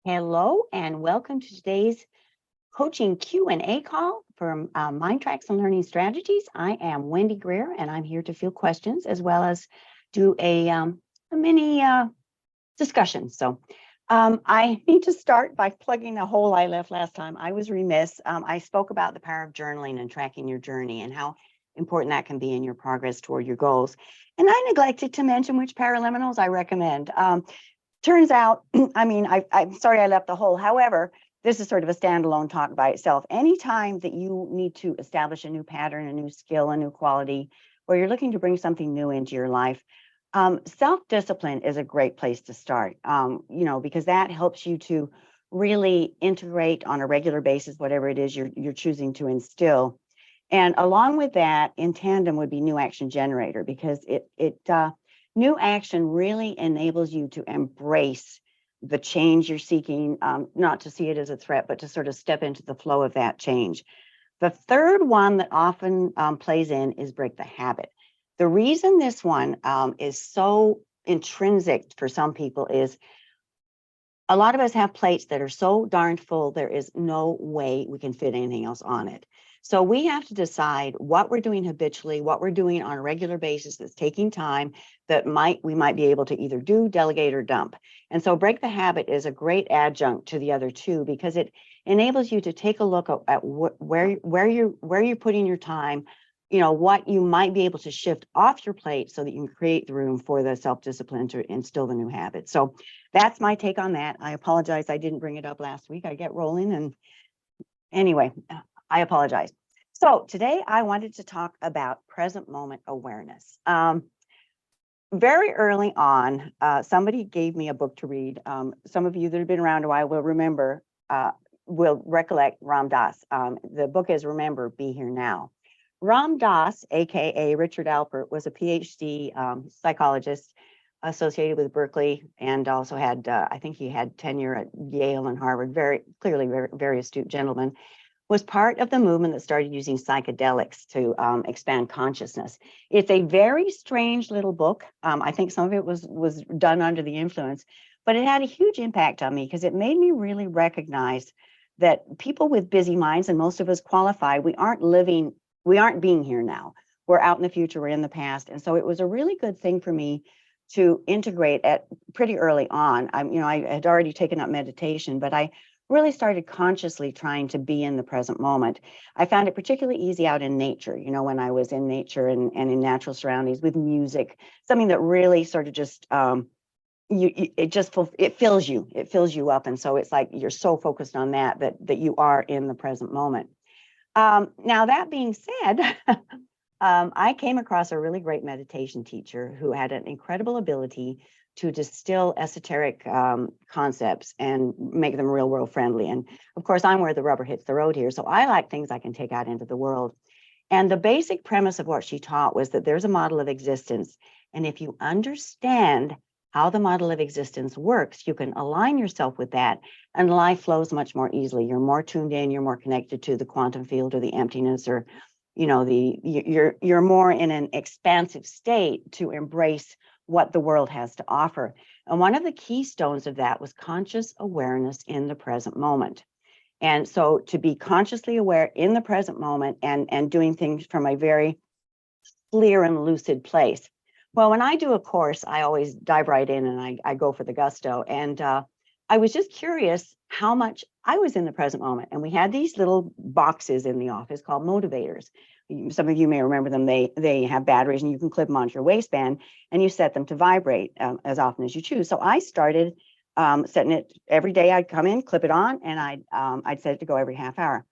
Hello and welcome to today's coaching Q&A call from MINDTRX and Learning Strategies. I am Wendy Greer and I'm here to field questions as well as do a mini discussion. So I need to start by plugging a hole I left last time. I was remiss. I spoke about the power of journaling and tracking your journey and how important that can be in your progress toward your goals. And I neglected to mention which paraliminals I recommend. Turns out, I'm sorry I left the hole. However, this is sort of a standalone talk by itself. Anytime that you need to establish a new pattern, a new skill, a new quality, or you're looking to bring something new into your life, self-discipline is a great place to start, because that helps you to really integrate on a regular basis, whatever it is you're choosing to instill. And along with that, in tandem would be new action generator, because new action really enables you to embrace the change you're seeking, not to see it as a threat, but to sort of step into the flow of that change. The third one that often plays in is break the habit. The reason this one is so intrinsic for some people is a lot of us have plates that are so darn full, there is no way we can fit anything else on it. So we have to decide what we're doing habitually, what we're doing on a regular basis that's taking time that we might be able to either do, delegate, or dump. And so break the habit is a great adjunct to the other two because it enables you to take a look at where you're putting your time, what you might be able to shift off your plate so that you can create the room for the self-discipline to instill the new habit. So that's my take on that. I apologize I didn't bring it up last week. I get rolling, and anyway, I apologize. So today I wanted to talk about present moment awareness. Very early on, somebody gave me a book to read. Some of you that have been around a while will recollect Ram Dass. The book is Remember, Be Here Now. Ram Dass, aka Richard Alpert, was a PhD psychologist associated with Berkeley, and also had, I think he had tenure at Yale and Harvard, very astute gentleman. Was part of the movement that started using psychedelics to expand consciousness. It's a very strange little book. I think some of it was done under the influence, but it had a huge impact on me because it made me really recognize that people with busy minds, and most of us qualify, we aren't being here now. We're out in the future, we're in the past. And so it was a really good thing for me to integrate at pretty early on. I had already taken up meditation, but I really started consciously trying to be in the present moment. I found it particularly easy out in nature, when I was in nature and in natural surroundings with music, something that really sort of just, it fills you up. And so it's like you're so focused on that you are in the present moment. Now, that being said, I came across a really great meditation teacher who had an incredible ability to distill esoteric concepts and make them real world friendly. And of course, I'm where the rubber hits the road here. So I like things I can take out into the world. And the basic premise of what she taught was that there's a model of existence. And if you understand how the model of existence works, you can align yourself with that and life flows much more easily. You're more tuned in, you're more connected to the quantum field or the emptiness, or you're more in an expansive state to embrace what the world has to offer. And one of the keystones of that was conscious awareness in the present moment. And so to be consciously aware in the present moment and doing things from a very clear and lucid place. Well, when I do a course, I always dive right in and I go for the gusto. And I was just curious how much I was in the present moment. And we had these little boxes in the office called motivators. Some of you may remember them. They have batteries and you can clip them onto your waistband and you set them to vibrate as often as you choose. So I started setting it every day. I'd come in, clip it on, and I'd set it to go every half hour.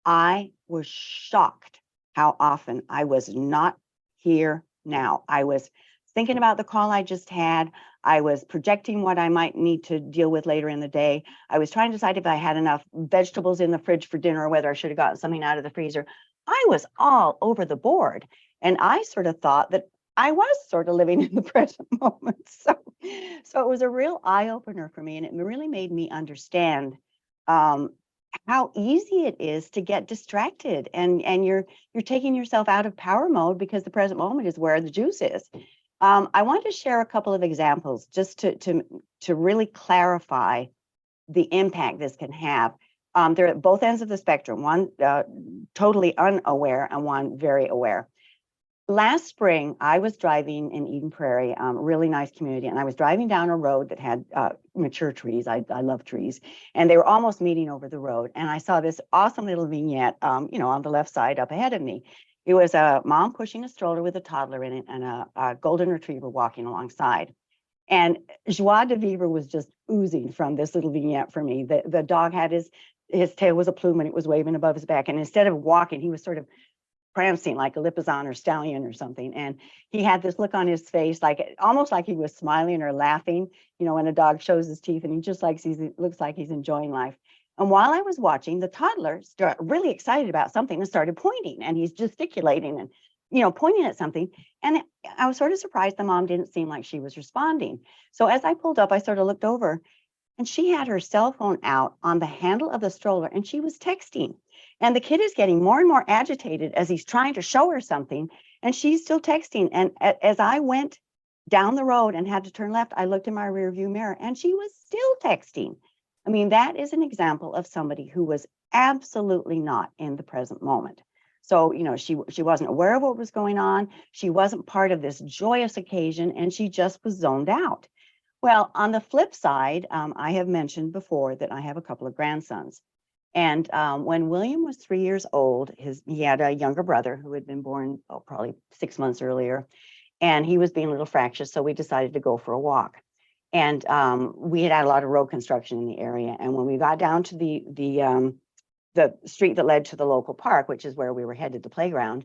I was shocked how often I was not here now. I was thinking about the call I just had. I was projecting what I might need to deal with later in the day. I was trying to decide if I had enough vegetables in the fridge for dinner or whether I should have gotten something out of the freezer. I was all over the board. And I sort of thought that I was sort of living in the present moment. So it was a real eye-opener for me. And it really made me understand how easy it is to get distracted. And you're taking yourself out of power mode because the present moment is where the juice is. I want to share a couple of examples just to really clarify the impact this can have. They're at both ends of the spectrum, one totally unaware and one very aware. Last spring, I was driving in Eden Prairie, really nice community, and I was driving down a road that had mature trees. I love trees, and they were almost meeting over the road. And I saw this awesome little vignette, on the left side up ahead of me. It was a mom pushing a stroller with a toddler in it and a golden retriever walking alongside. And joie de vivre was just oozing from this little vignette for me. The dog had his tail was a plume and it was waving above his back. And instead of walking, he was sort of prancing like a lipizzan or stallion or something. And he had this look on his face, almost like he was smiling or laughing, when a dog shows his teeth, and he just looks like he's enjoying life. And while I was watching, the toddler started really excited about something and started pointing, and he's gesticulating and, pointing at something. And I was sort of surprised the mom didn't seem like she was responding. So as I pulled up, I sort of looked over, and she had her cell phone out on the handle of the stroller, and she was texting. And the kid is getting more and more agitated as he's trying to show her something, and she's still texting. And as I went down the road and had to turn left, I looked in my rearview mirror, and she was still texting. I mean, that is an example of somebody who was absolutely not in the present moment. So, she wasn't aware of what was going on. She wasn't part of this joyous occasion, and she just was zoned out. Well, on the flip side, I have mentioned before that I have a couple of grandsons. And when William was 3 years old, he had a younger brother who had been born probably 6 months earlier, and he was being a little fractious, so we decided to go for a walk. And we had a lot of road construction in the area, and when we got down to the street that led to the local park, which is where we were headed, the playground,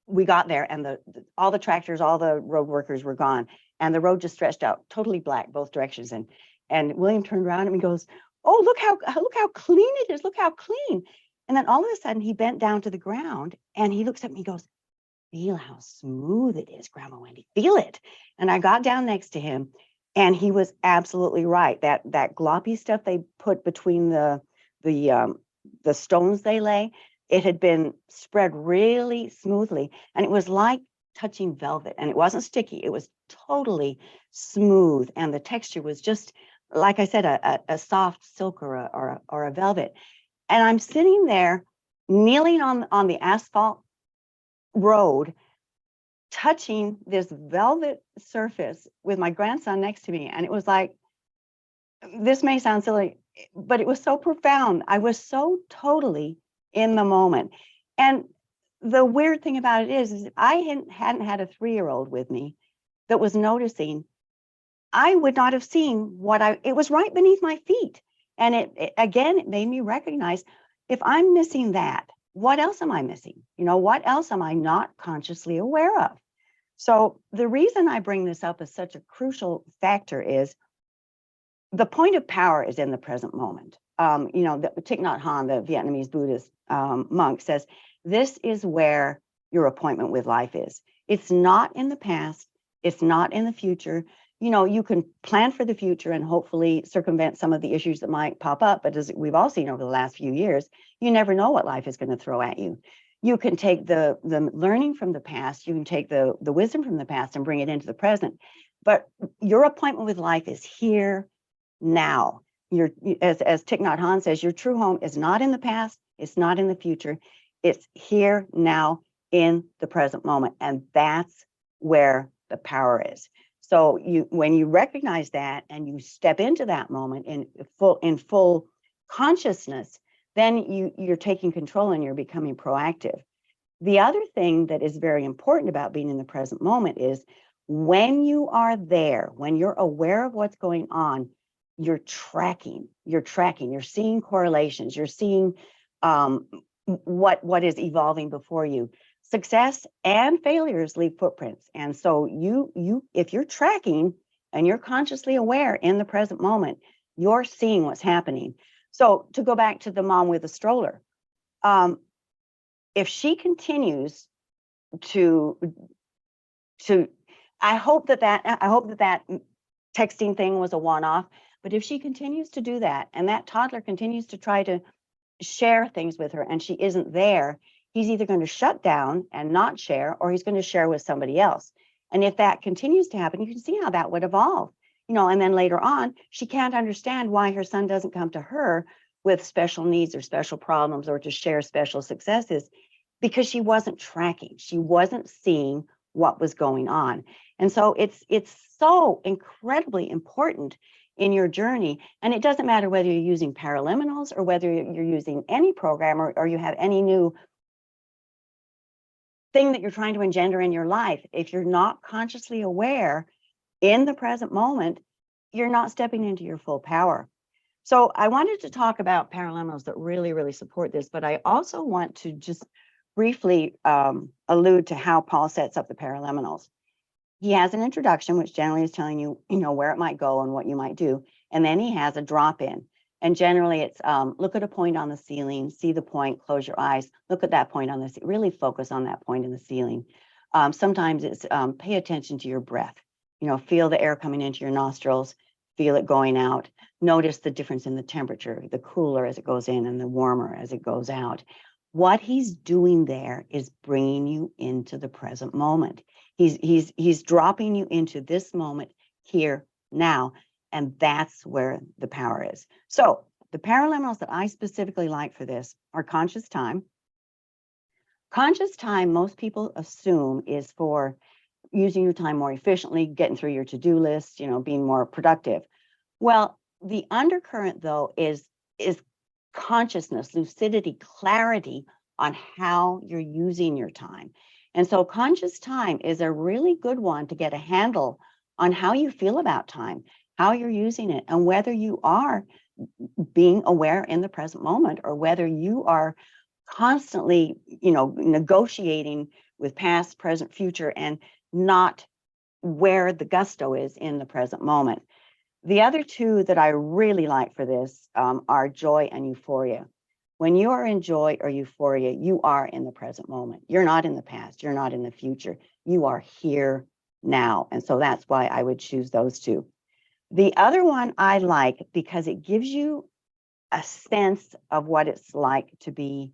we got there, and all the tractors, all the road workers were gone, and the road just stretched out totally black both directions. And William turned around and he goes, "Oh, look how clean it is. Look how clean." And then all of a sudden he bent down to the ground and he looks at me and goes, "Feel how smooth it is, Grandma Wendy. Feel it." And I got down next to him, and he was absolutely right. That gloppy stuff they put between the stones they lay, it had been spread really smoothly, and it was like touching velvet. And it wasn't sticky. It was totally smooth, and the texture was just, like I said, a soft silk or a velvet. And I'm sitting there kneeling on the asphalt road, touching this velvet surface with my grandson next to me. And it was like, this may sound silly, but it was so profound. I was so totally in the moment. And the weird thing about it is if I hadn't had a 3-year-old with me that was noticing, I would not have seen it was right beneath my feet. And it made me recognize, if I'm missing that, what else am I missing? What else am I not consciously aware of? So the reason I bring this up as such a crucial factor is the point of power is in the present moment. The Thich Nhat Hanh, the Vietnamese Buddhist monk, says, this is where your appointment with life is. It's not in the past. It's not in the future. You can plan for the future and hopefully circumvent some of the issues that might pop up. But as we've all seen over the last few years, you never know what life is going to throw at you. You can take the learning from the past, you can take the wisdom from the past and bring it into the present. But your appointment with life is here now. As Thich Nhat Hanh says, your true home is not in the past, it's not in the future, it's here now in the present moment. And that's where the power is. So when you recognize that and you step into that moment in full consciousness, then you're taking control and you're becoming proactive. The other thing that is very important about being in the present moment is when you are there, when you're aware of what's going on, you're tracking, you're seeing correlations, you're seeing what is evolving before you. Success and failures leave footprints. And so if you're tracking and you're consciously aware in the present moment, you're seeing what's happening. So to go back to the mom with the stroller, if she continues to I hope that texting thing was a one-off, but if she continues to do that and that toddler continues to try to share things with her and she isn't there, he's either going to shut down and not share, or he's going to share with somebody else. And if that continues to happen, you can see how that would evolve. and then later on, she can't understand why her son doesn't come to her with special needs or special problems or to share special successes, because she wasn't tracking. She wasn't seeing what was going on. And so it's so incredibly important in your journey. And it doesn't matter whether you're using Paraliminals or whether you're using any program or you have any new thing that you're trying to engender in your life. If you're not consciously aware in the present moment, you're not stepping into your full power. So I wanted to talk about Paraliminals that really, really support this, but I also want to just briefly allude to how Paul sets up the Paraliminals. He has an introduction, which generally is telling you, where it might go and what you might do. And then he has a drop-in. And generally it's look at a point on the ceiling, see the point, close your eyes, look at that point on the ceiling, really focus on that point in the ceiling. Sometimes it's pay attention to your breath, feel the air coming into your nostrils, feel it going out. Notice the difference in the temperature, the cooler as it goes in and the warmer as it goes out. What he's doing there is bringing you into the present moment. He's dropping you into this moment here now, and that's where the power is. So the Paraliminals that I specifically like for this are conscious time. Conscious time, most people assume, is for using your time more efficiently, getting through your to-do list, being more productive. Well, the undercurrent, though, is consciousness, lucidity, clarity on how you're using your time. And so conscious time is a really good one to get a handle on how you feel about time, how you're using it, and whether you are being aware in the present moment or whether you are constantly, negotiating with past, present, future, and not where the gusto is in the present moment. The other two that I really like for this are joy and euphoria. When you are in joy or euphoria, you are in the present moment. You're not in the past. You're not in the future. You are here now. And so that's why I would choose those two. The other one I like because it gives you a sense of what it's like to be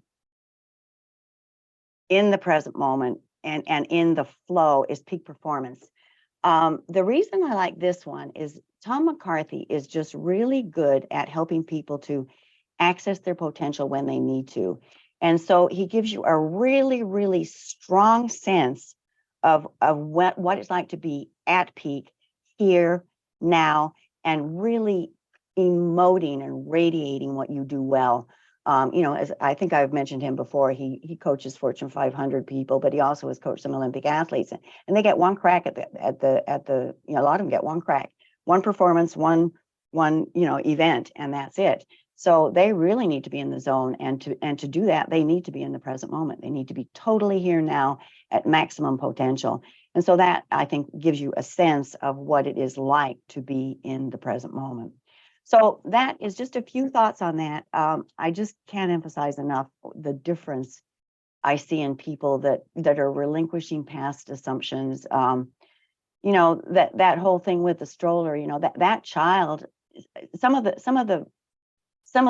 in the present moment and in the flow is peak performance. The reason I like this one is Tom McCarthy is just really good at helping people to access their potential when they need to. And so he gives you a really, really strong sense of what it's like to be at peak here, now, and really emoting and radiating what you do well. As I think I've mentioned him before, he coaches Fortune 500 people, but he also has coached some Olympic athletes, and they get one crack at the a lot of them get one crack, one performance, one event, and that's it. So they really need to be in the zone, and to do that, they need to be in the present moment. They need to be totally here now at maximum potential. And so that, I think, gives you a sense of what it is like to be in the present moment. So that is just a few thoughts on that. I just can't emphasize enough the difference I see in people that are relinquishing past assumptions. That whole thing with the stroller, that child, some of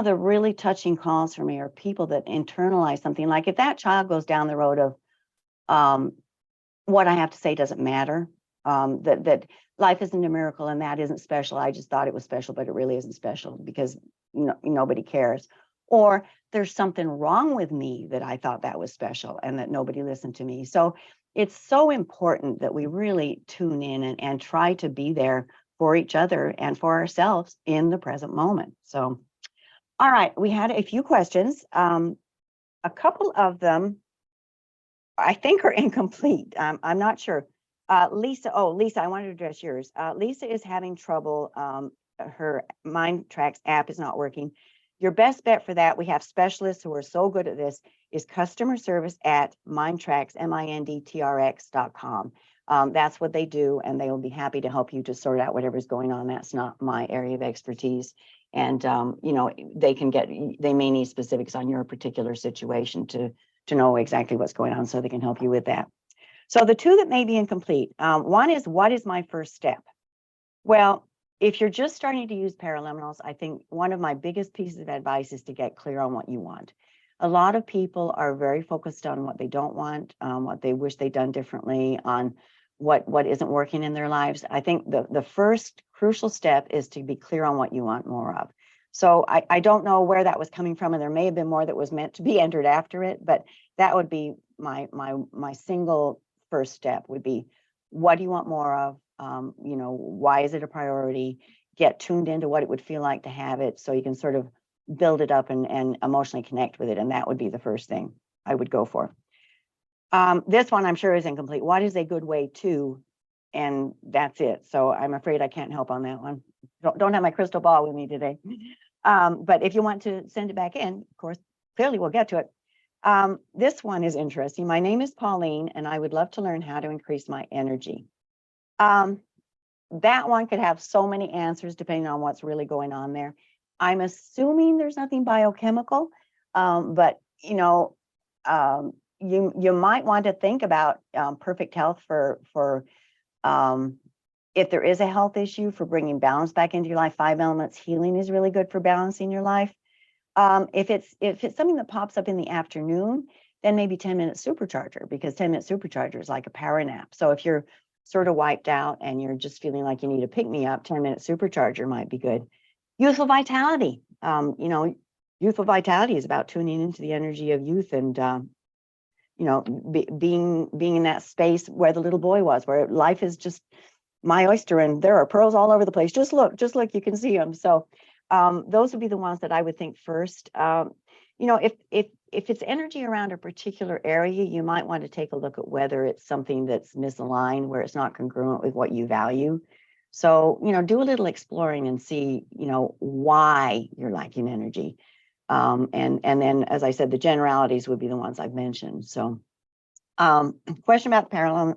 the really touching calls for me are people that internalize something. Like if that child goes down the road of what I have to say doesn't matter, that life isn't a miracle and that isn't special. I just thought it was special, but it really isn't special because nobody cares. Or there's something wrong with me that I thought that was special and that nobody listened to me. So it's so important that we really tune in and try to be there for each other and for ourselves in the present moment. So, all right, we had a few questions. A couple of them I think are incomplete. I'm not sure. Lisa, I wanted to address yours. Lisa is having trouble. Her MINDTRX app is not working. Your best bet for that, we have specialists who are so good at this, is customer service at MINDTRX, MINDTRX.com. That's what they do, and they will be happy to help you to sort out whatever's going on. That's not my area of expertise. And, they may need specifics on your particular situation to know exactly what's going on so they can help you with that. So the two that may be incomplete, one is, what is my first step? Well, if you're just starting to use Paraliminals, I think one of my biggest pieces of advice is to get clear on what you want. A lot of people are very focused on what they don't want, what they wish they'd done differently, on what isn't working in their lives. I think the first crucial step is to be clear on what you want more of. So I don't know where that was coming from, and there may have been more that was meant to be entered after it, but that would be my single first step would be, what do you want more of? You know, why is it a priority? Get tuned into what it would feel like to have it, so you can sort of build it up and emotionally connect with it. And that would be the first thing I would go for. This one I'm sure is incomplete. What is a good way to? And that's it. So I'm afraid I can't help on that one. Don't have my crystal ball with me today. But if you want to send it back in, of course, clearly we'll get to it. This one is interesting. My name is Pauline, and I would love to learn how to increase my energy. That one could have so many answers depending on what's really going on there. I'm assuming there's nothing biochemical, but you know, you might want to think about perfect health for if there is a health issue, for bringing balance back into your life. 5 elements healing is really good for balancing your life. If it's something that pops up in the afternoon, then maybe 10-minute supercharger, because 10-minute supercharger is like a power nap. So if you're sort of wiped out and you're just feeling like you need a pick-me-up, 10-minute supercharger might be good. Youthful vitality. You know, youthful vitality is about tuning into the energy of youth and you know, being in that space where the little boy was, where life is just my oyster and there are pearls all over the place. Just look, you can see them. So those would be the ones that I would think first. You know, if it's energy around a particular area, you might want to take a look at whether it's something that's misaligned, where it's not congruent with what you value. So, you know, do a little exploring and see, you know, why you're lacking energy. And then, as I said, the generalities would be the ones I've mentioned. So question about the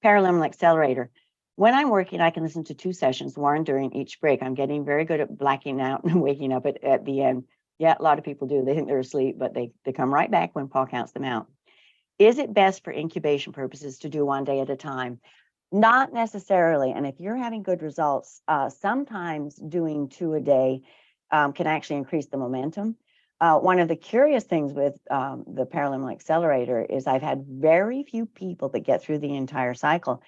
Paraliminal Accelerator. When I'm working, I can listen to 2 sessions, one during each break. I'm getting very good at blacking out and waking up at the end. Yeah, a lot of people do. They think they're asleep, but they come right back when Paul counts them out. Is it best for incubation purposes to do 1 day at a time? Not necessarily. And if you're having good results, sometimes doing 2 a day can actually increase the momentum. One of the curious things with the Paraliminal Accelerator is I've had very few people that get through the entire cycle.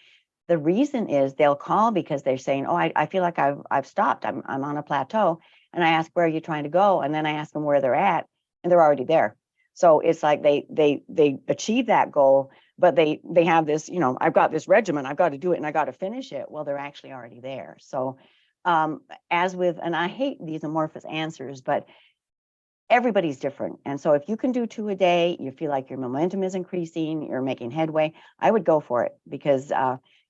The reason is they'll call because they're saying, oh, I feel like I've stopped. I'm on a plateau. And I ask, where are you trying to go? And then I ask them where they're at, and they're already there. So it's like they achieve that goal, but they have this, you know, I've got this regimen, I've got to do it and I got to finish it. Well, they're actually already there. So as with, and I hate these amorphous answers, but everybody's different. And so if you can do 2 a day, you feel like your momentum is increasing, you're making headway, I would go for it, because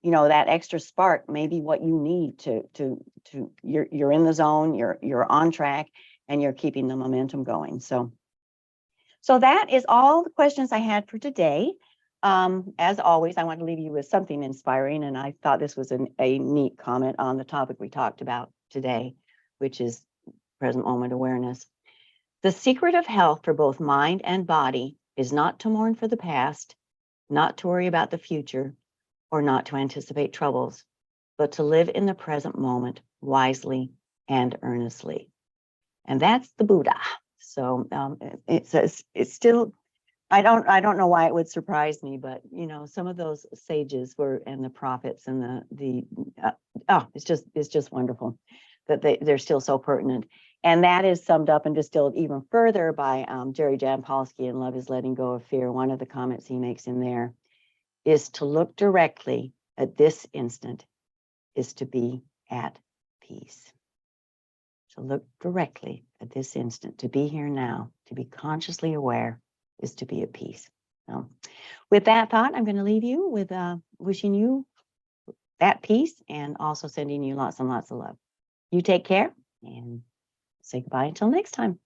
you know, that extra spark may be what you need to you're in the zone, you're on track, and you're keeping the momentum going. So that is all the questions I had for today. As always, I want to leave you with something inspiring, and I thought this was a neat comment on the topic we talked about today, which is present moment awareness. The secret of health for both mind and body is not to mourn for the past, not to worry about the future, or not to anticipate troubles, but to live in the present moment wisely and earnestly. And that's the Buddha. So it's still, I don't know why it would surprise me, but you know, some of those sages were, and the prophets and it's just wonderful that they're still so pertinent. And that is summed up and distilled even further by Jerry Jampolsky in Love is Letting Go of Fear. One of the comments he makes in there is to look directly at this instant is to be at peace. To look directly at this instant, to be here now, to be consciously aware is to be at peace. So with that thought, I'm going to leave you with wishing you that peace and also sending you lots and lots of love. You take care and say goodbye until next time.